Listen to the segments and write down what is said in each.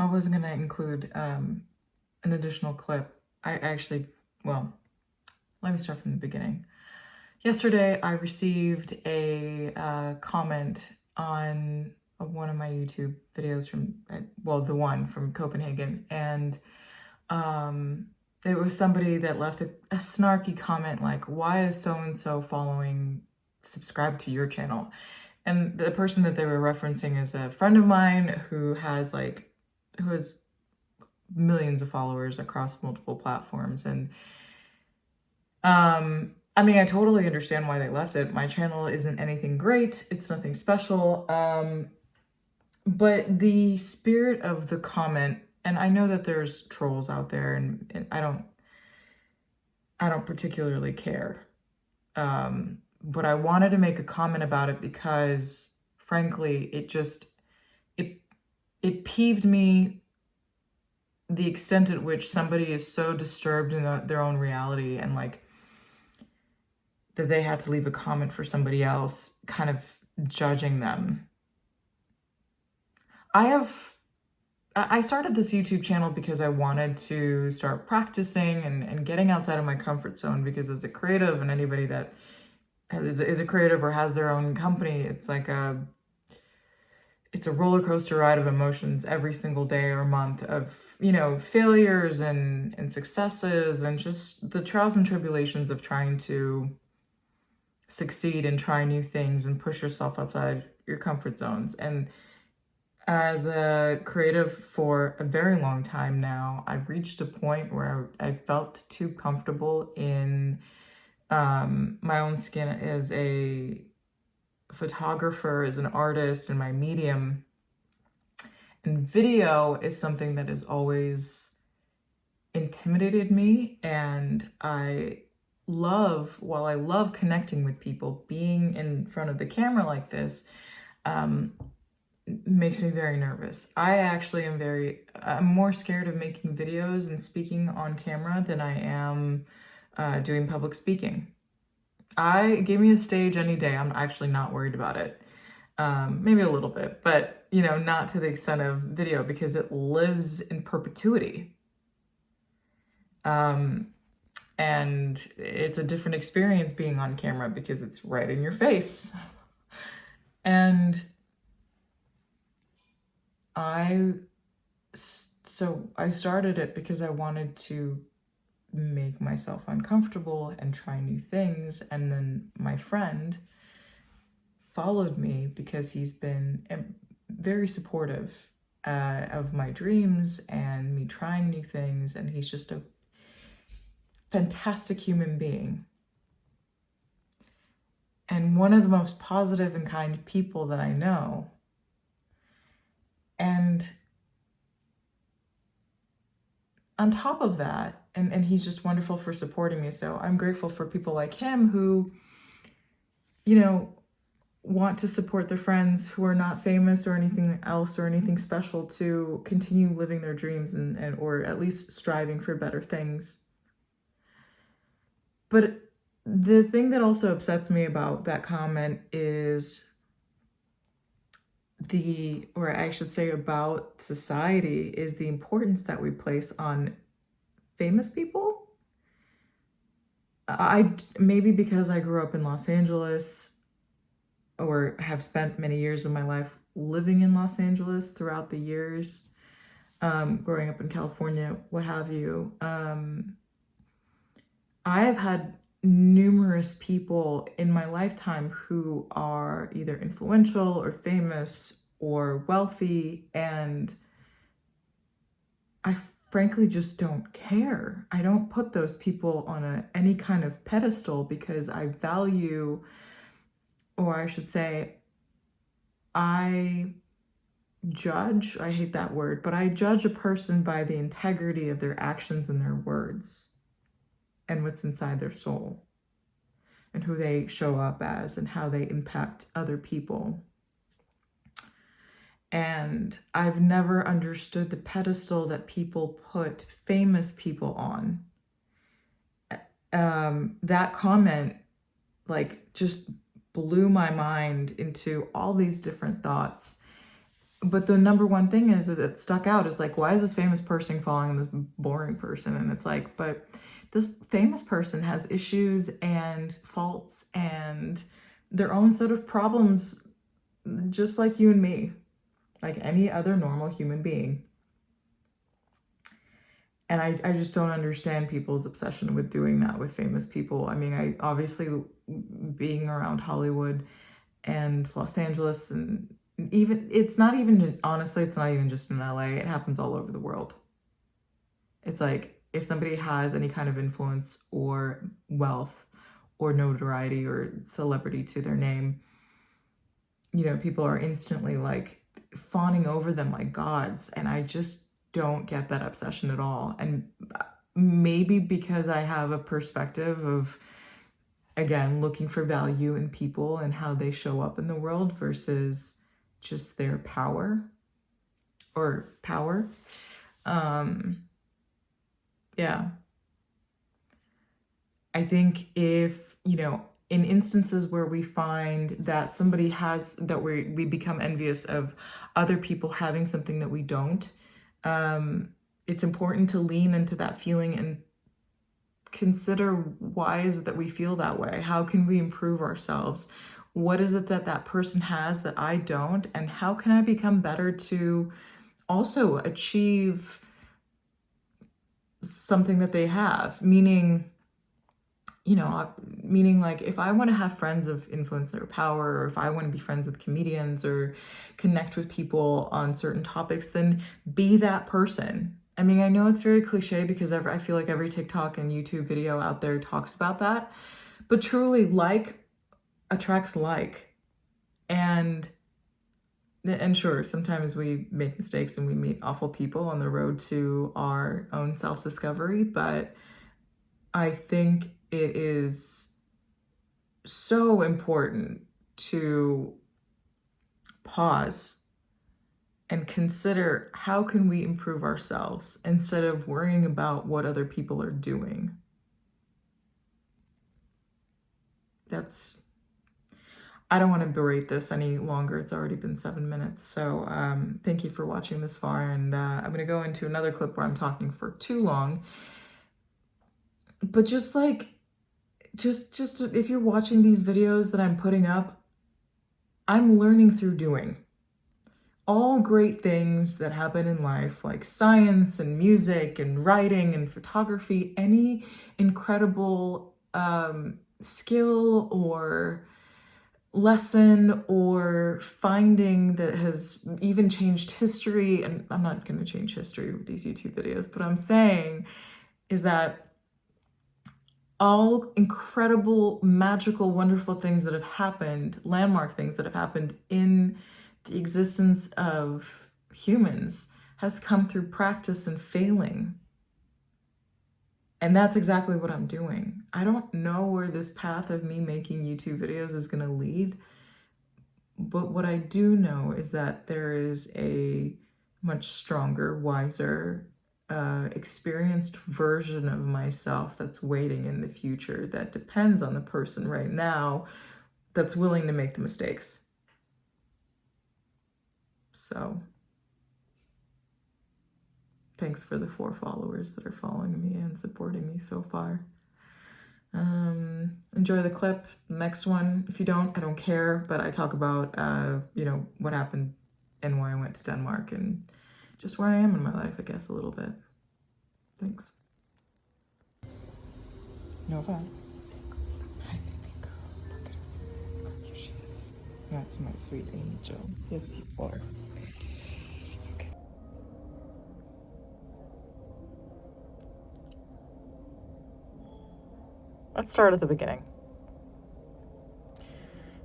I wasn't going to include an additional clip. Well, let me start from the beginning. Yesterday, I received a comment on one of my YouTube videos the one from Copenhagen. And it was somebody that left a snarky comment like, why is so-and-so subscribe to your channel? And the person that they were referencing is a friend of mine who has millions of followers across multiple platforms. And I mean, I totally understand why they left it. My channel isn't anything great. It's nothing special. But the spirit of the comment, and I know that there's trolls out there, and I don't particularly care. But I wanted to make a comment about it because, frankly, it peeved me the extent at which somebody is so disturbed in their own reality and like that they had to leave a comment for somebody else, kind of judging them. I started this YouTube channel because I wanted to start practicing and getting outside of my comfort zone, because as a creative, and anybody that is a creative or has their own company, it's a roller coaster ride of emotions every single day or month of, failures and successes, and just the trials and tribulations of trying to succeed and try new things and push yourself outside your comfort zones. And as a creative for a very long time now, I've reached a point where I felt too comfortable in my own skin as a photographer, as an artist, in my medium. And video is something that has always intimidated me, and while I love connecting with people, being in front of the camera like this makes me very nervous. I actually I'm more scared of making videos and speaking on camera than I am doing public speaking. Give me a stage any day. I'm actually not worried about it. Maybe a little bit, but not to the extent of video, because it lives in perpetuity. And it's a different experience being on camera because it's right in your face. And I started it because I wanted to make myself uncomfortable and try new things. And then my friend followed me because he's been very supportive of my dreams and me trying new things. And he's just a fantastic human being. And one of the most positive and kind people that I know. And on top of that, and he's just wonderful for supporting me. So I'm grateful for people like him who, want to support their friends who are not famous or anything else or anything special to continue living their dreams and or at least striving for better things. But the thing that also upsets me about that comment is or I should say about society, is the importance that we place on famous people. Maybe because I grew up in Los Angeles, or have spent many years of my life living in Los Angeles throughout the years, growing up in California, what have you. I have had numerous people in my lifetime who are either influential or famous or wealthy, and I frankly just don't care. I don't put those people on any kind of pedestal, because I value, or I should say, I hate that word, but I judge a person by the integrity of their actions and their words and what's inside their soul and who they show up as and how they impact other people. And I've never understood the pedestal that people put famous people on. That comment just blew my mind into all these different thoughts. But the number one thing is that stuck out is like, why is this famous person following this boring person? And it's like, but this famous person has issues and faults and their own set of problems, just like you and me, like any other normal human being. And I just don't understand people's obsession with doing that with famous people. I mean, I obviously, being around Hollywood and Los Angeles, and even, it's not even, honestly, it's not even just in LA, it happens all over the world. It's like, if somebody has any kind of influence or wealth or notoriety or celebrity to their name, you know, people are instantly like fawning over them like gods. And I just don't get that obsession at all. And maybe because I have a perspective of, again, looking for value in people and how they show up in the world versus just their power or power. Yeah. I think if, you know, in instances where we find that somebody has, that we become envious of other people having something that we don't, it's important to lean into that feeling and consider, why is it that we feel that way? How can we improve ourselves? What is it that that person has that I don't? And how can I become better to also achieve something that they have? Meaning, you know, meaning like, if I want to have friends of influence or power, or if I want to be friends with comedians or connect with people on certain topics, then be that person. I mean, I know it's very cliche because I feel like every TikTok and YouTube video out there talks about that, but truly, like attracts like. And sure, sometimes we make mistakes and we meet awful people on the road to our own self-discovery, but I think it is so important to pause and consider, how can we improve ourselves instead of worrying about what other people are doing. I don't want to berate this any longer. It's already been 7 minutes. So thank you for watching this far. And I'm going to go into another clip where I'm talking for too long. But just like, just if you're watching these videos that I'm putting up, I'm learning through doing. All great things that happen in life, like science and music and writing and photography, any incredible skill or lesson or finding that has even changed history, and I'm not going to change history with these YouTube videos, but I'm saying is that all incredible, magical, wonderful things that have happened, landmark things that have happened in the existence of humans, has come through practice and failing. And that's exactly what I'm doing. I don't know where this path of me making YouTube videos is going to lead, but what I do know is that there is a much stronger, wiser, experienced version of myself that's waiting in the future, that depends on the person right now that's willing to make the mistakes. So thanks for the 4 followers that are following me and supporting me so far. Enjoy the clip. The next one, if you don't, I don't care, but I talk about, you know, what happened and why I went to Denmark and just where I am in my life, I guess, a little bit. Thanks. No fun. Hi, baby girl. Look at her. Look how cute she is. That's my sweet angel. Yes, you are. Okay. Let's start at the beginning.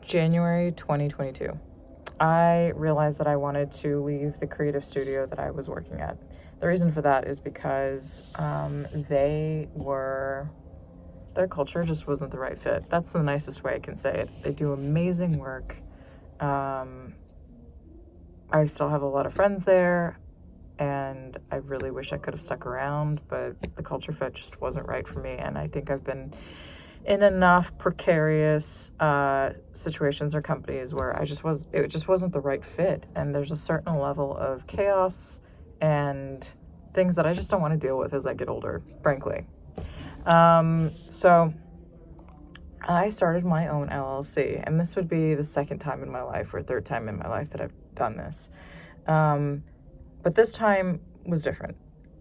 January 2022. I realized that I wanted to leave the creative studio that I was working at. The reason for that is because their culture just wasn't the right fit. That's the nicest way I can say it. They do amazing work. I still have a lot of friends there, and I really wish I could have stuck around, but the culture fit just wasn't right for me. And I think I've been in enough precarious situations or companies where it just wasn't the right fit. And there's a certain level of chaos and things that I just don't want to deal with as I get older, frankly. So I started my own LLC, and this would be the second time in my life or third time in my life that I've done this. But this time was different.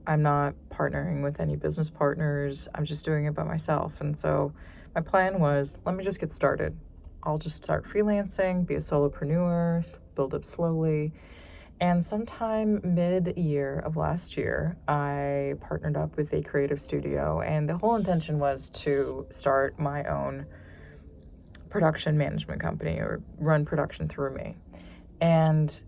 I'm not partnering with any business partners. I'm just doing it by myself. And so my plan was, let me just get started. I'll just start freelancing, be a solopreneur, build up slowly. And sometime mid-year of last year, I partnered up with a creative studio, and the whole intention was to start my own production management company or run production through me. And,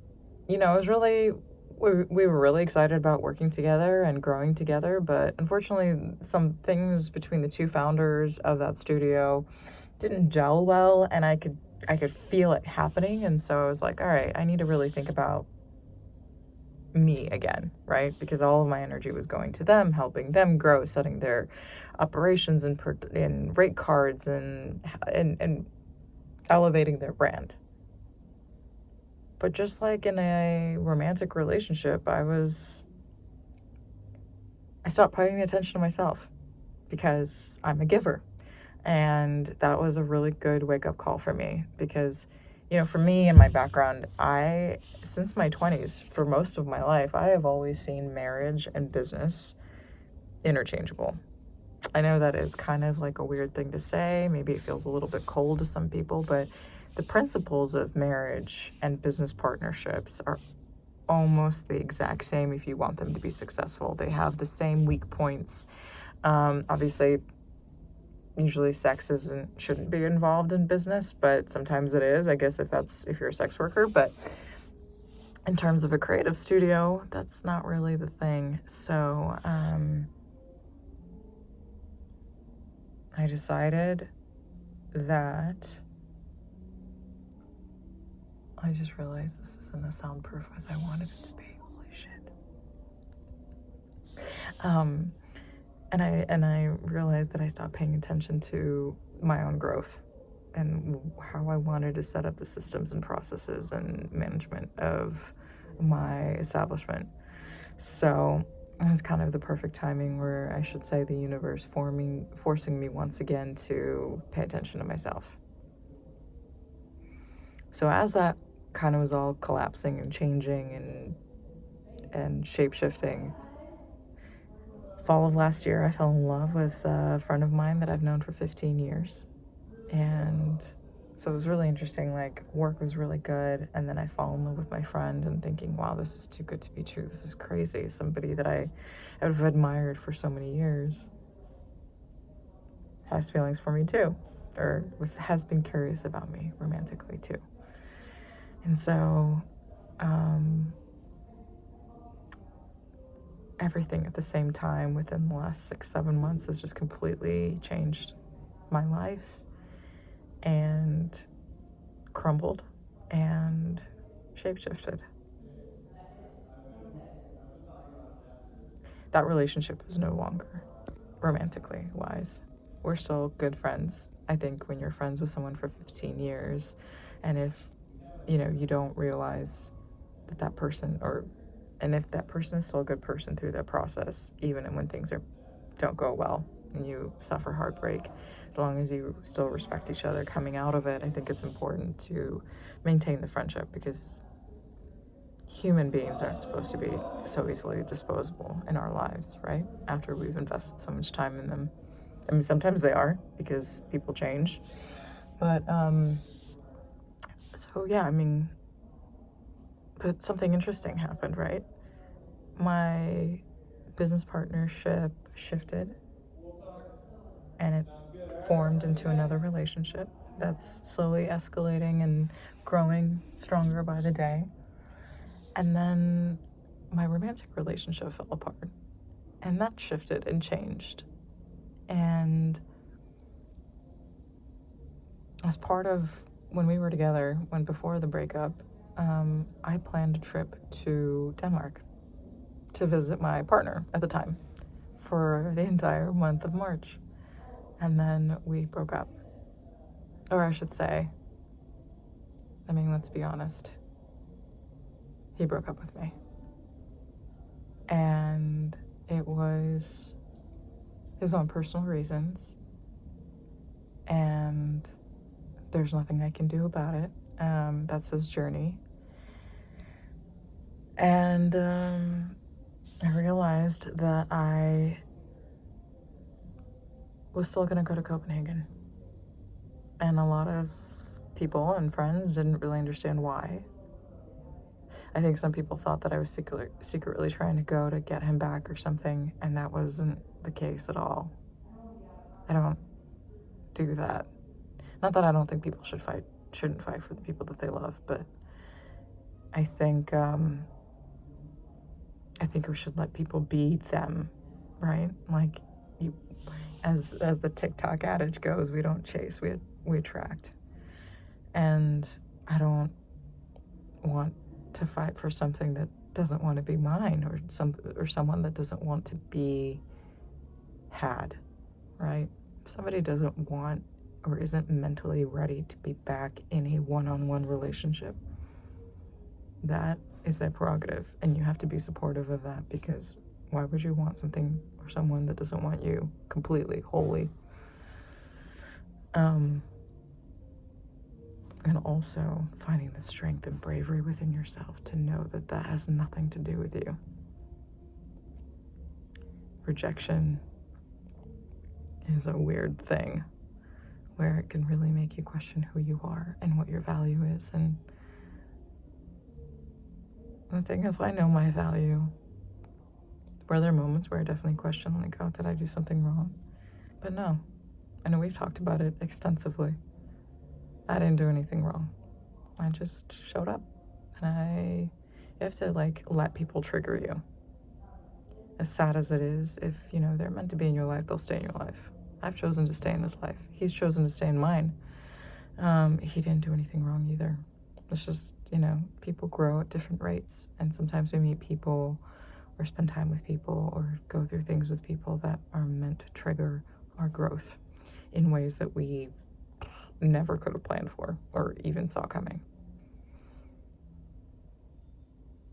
it was really, we were really excited about working together and growing together, but unfortunately, some things between the two founders of that studio didn't gel well, and I could feel it happening. And so I was like, all right, I need to really think about me again, right? Because all of my energy was going to them, helping them grow, setting their operations and rate cards and elevating their brand. But just like in a romantic relationship, I stopped paying attention to myself because I'm a giver. And that was a really good wake-up call for me because, for me and my background, since my 20s, for most of my life, I have always seen marriage and business interchangeable. I know that is kind of like a weird thing to say. Maybe it feels a little bit cold to some people, but the principles of marriage and business partnerships are almost the exact same if you want them to be successful. They have the same weak points. Obviously, usually sex shouldn't be involved in business, but sometimes it is, I guess, if you're a sex worker. But in terms of a creative studio, that's not really the thing. So I decided that I just realized this isn't as soundproof as I wanted it to be. Holy shit. And I realized that I stopped paying attention to my own growth and how I wanted to set up the systems and processes and management of my establishment. So it was kind of the perfect timing, where I should say the universe forcing me once again to pay attention to myself. So as that kind of was all collapsing and changing and shape-shifting, fall of last year, I fell in love with a friend of mine that I've known for 15 years. And so it was really interesting. Like, work was really good, and then I fall in love with my friend and thinking, wow, this is too good to be true. This is crazy. Somebody that I have admired for so many years has feelings for me too, or has been curious about me romantically too. And so everything at the same time within the last 6-7 months has just completely changed my life and crumbled and shapeshifted. That relationship is no longer romantically wise. We're still good friends. I think when you're friends with someone for 15 years, and if you don't realize that person, and if that person is still a good person through that process, even when things don't go well and you suffer heartbreak, as long as you still respect each other coming out of it, I think it's important to maintain the friendship, because human beings aren't supposed to be so easily disposable in our lives, right? After we've invested so much time in them. I mean, sometimes they are, because people change. But, so yeah, I mean, but something interesting happened, right? My business partnership shifted, and it formed into another relationship that's slowly escalating and growing stronger by the day. And then my romantic relationship fell apart, and that shifted and changed. And as part of when we were together, before the breakup, I planned a trip to Denmark to visit my partner at the time for the entire month of March. And then we broke up. Or I should say, I mean, let's be honest. He broke up with me. And it was his own personal reasons. And there's nothing I can do about it. That's his journey. And I realized that I was still going to go to Copenhagen. And a lot of people and friends didn't really understand why. I think some people thought that I was secretly trying to go to get him back or something, and that wasn't the case at all. I don't do that. Not that I don't think people shouldn't fight for the people that they love, but I think we should let people be them, right? Like, you, as the TikTok adage goes, we don't chase, we attract. And I don't want to fight for something that doesn't want to be mine, or someone that doesn't want to be had, right? If somebody doesn't want or isn't mentally ready to be back in a one-on-one relationship, that is their prerogative, and you have to be supportive of that, because why would you want something or someone that doesn't want you completely, wholly? And also finding the strength and bravery within yourself to know that that has nothing to do with you. Rejection is a weird thing where it can really make you question who you are and what your value is. And the thing is, I know my value. Were there moments where I definitely questioned, like, oh, did I do something wrong? But no. I know we've talked about it extensively. I didn't do anything wrong. I just showed up. And you have to, like, let people trigger you. As sad as it is, if, they're meant to be in your life, they'll stay in your life. I've chosen to stay in his life. He's chosen to stay in mine. He didn't do anything wrong either. It's just, people grow at different rates. And sometimes we meet people or spend time with people or go through things with people that are meant to trigger our growth in ways that we never could have planned for or even saw coming.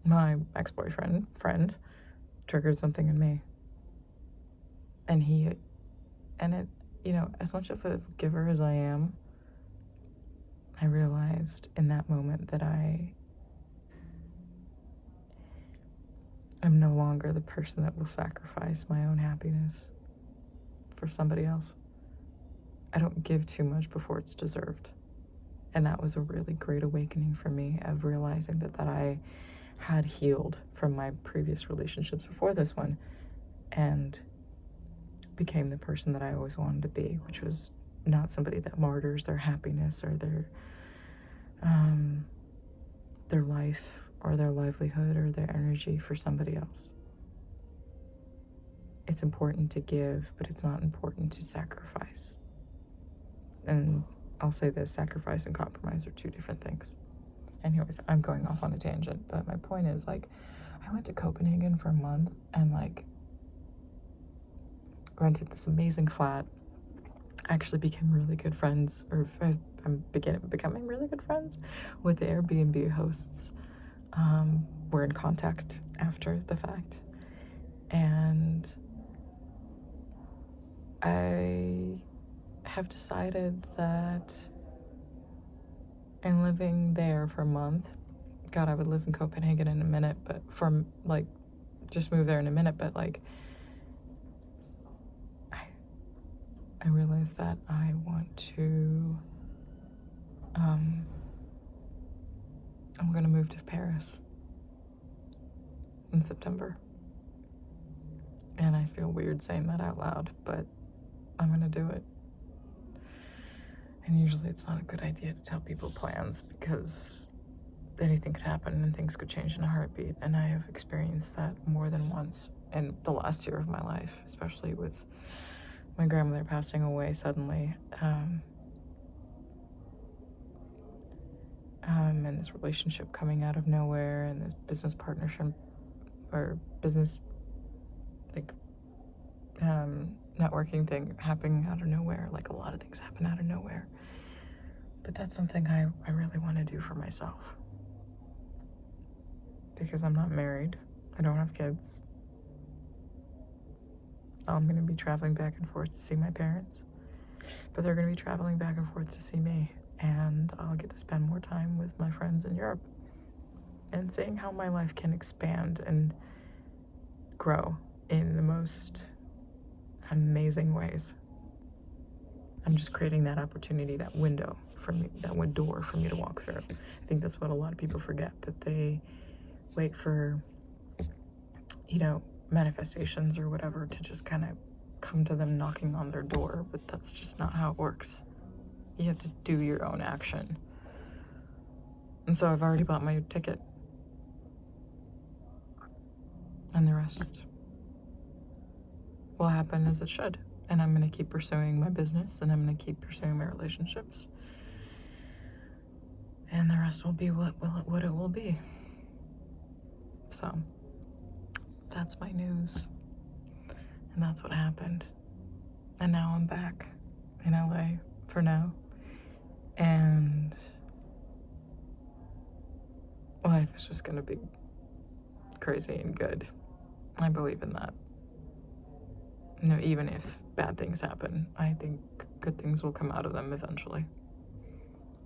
My ex-boyfriend, friend, triggered something in me. And as much of a giver as I am, I realized in that moment that I am no longer the person that will sacrifice my own happiness for somebody else. I don't give too much before it's deserved. And that was a really great awakening for me, of realizing that I had healed from my previous relationships before this one and became the person that I always wanted to be, which was not somebody that martyrs their happiness or their life or their livelihood or their energy for somebody else. It's important to give, but it's not important to sacrifice. And I'll say this, sacrifice and compromise are two different things. Anyways, I'm going off on a tangent, but my point is, like, I went to Copenhagen for a month and, like, rented this amazing flat. I actually became really good friends, or I'm becoming really good friends with the Airbnb hosts. We're in contact after the fact. And I have decided that in living there for a month, God, I would live in Copenhagen in a minute, but just move there in a minute, but I realized that I want to, I'm going to move to Paris in September. And I feel weird saying that out loud, but I'm going to do it. And usually it's not a good idea to tell people plans, because anything could happen and things could change in a heartbeat. And I have experienced that more than once in the last year of my life, especially with my grandmother passing away suddenly. And this relationship coming out of nowhere, and this business partnership or business networking thing happening out of nowhere. Like, a lot of things happen out of nowhere. But that's something I really want to do for myself. Because I'm not married. I don't have kids. I'm going to be traveling back and forth to see my parents. But they're going to be traveling back and forth to see me. And I'll get to spend more time with my friends in Europe. And seeing how my life can expand and grow in the most amazing ways. I'm just creating that opportunity, that window for me, that door for me to walk through. I think that's what a lot of people forget, that they wait for, manifestations or whatever to just kind of come to them knocking on their door, but that's just not how it works. You have to do your own action. And so I've already bought my ticket. And the rest will happen as it should. And I'm going to keep pursuing my business, and I'm going to keep pursuing my relationships. And the rest will be what it will be. So that's my news. And that's what happened. And now I'm back in LA for now. And life is just going to be crazy and good. I believe in that. Even if bad things happen, I think good things will come out of them eventually.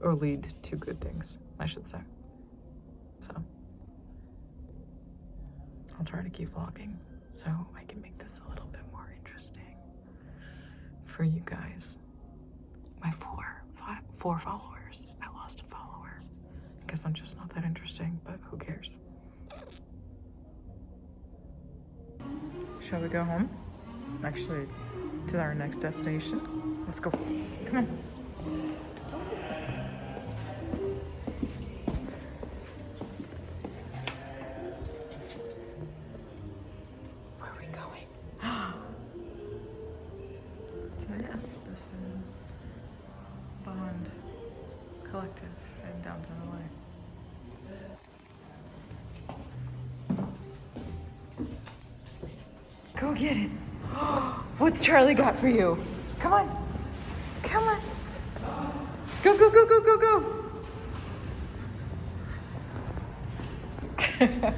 Or lead to good things, I should say. So I'll try to keep vlogging so I can make this a little bit more interesting for you guys. My four followers. I lost a follower. I guess I'm just not that interesting, but who cares? Shall we go home? Actually, to our next destination. Let's go. Come on. Where are we going? So yeah, this is Bond Collective in downtown LA. Go get it. What's Charlie got for you? Come on. Come on. Go, go, go, go, go, go.